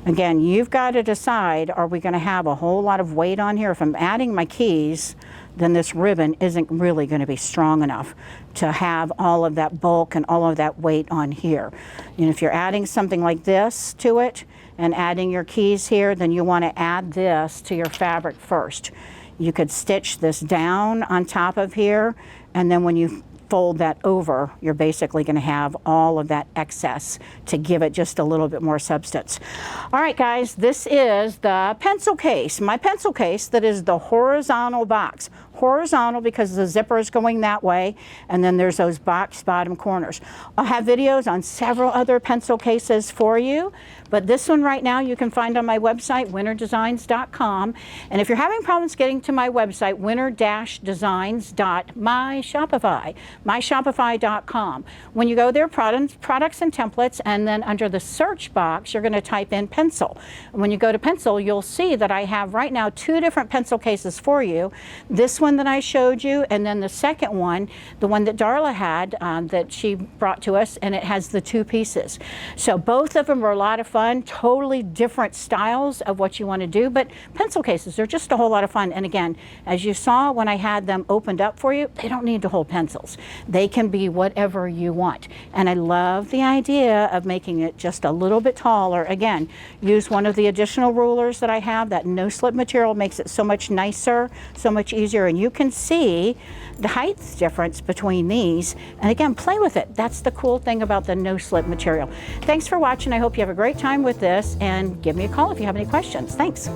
Again, you've got to decide, are we going to have a whole lot of weight on here? If I'm adding my keys, then this ribbon isn't really going to be strong enough to have all of that bulk and all of that weight on here. And if you're adding something like this to it and adding your keys here, then you want to add this to your fabric first. You could stitch this down on top of here, and then when you fold that over, you're basically going to have all of that excess to give it just a little bit more substance. All right, guys, this is the pencil case. My pencil case that is the horizontal box. Horizontal because the zipper is going that way, and then there's those box bottom corners. I'll have videos on several other pencil cases for you, but this one right now you can find on my website, winterdesigns.com. And if you're having problems getting to my website, myshopify.com. When you go there, products and templates, and then under the search box, you're going to type in pencil. And when you go to pencil, you'll see that I have right now 2 different pencil cases for you. This one that I showed you, and then the second one, the one that Darla had that she brought to us, and it has the 2 pieces. So both of them are a lot of fun, totally different styles of what you want to do, but pencil cases are just a whole lot of fun. And again, as you saw when I had them opened up for you, they don't need to hold pencils. They can be whatever you want. And I love the idea of making it just a little bit taller. Again, use one of the additional rulers that I have. That no-slip material makes it so much nicer, so much easier, and you can see the height difference between these. And again, play with it. That's the cool thing about the no-slip material. Thanks for watching. I hope you have a great time with this, and give me a call if you have any questions. Thanks.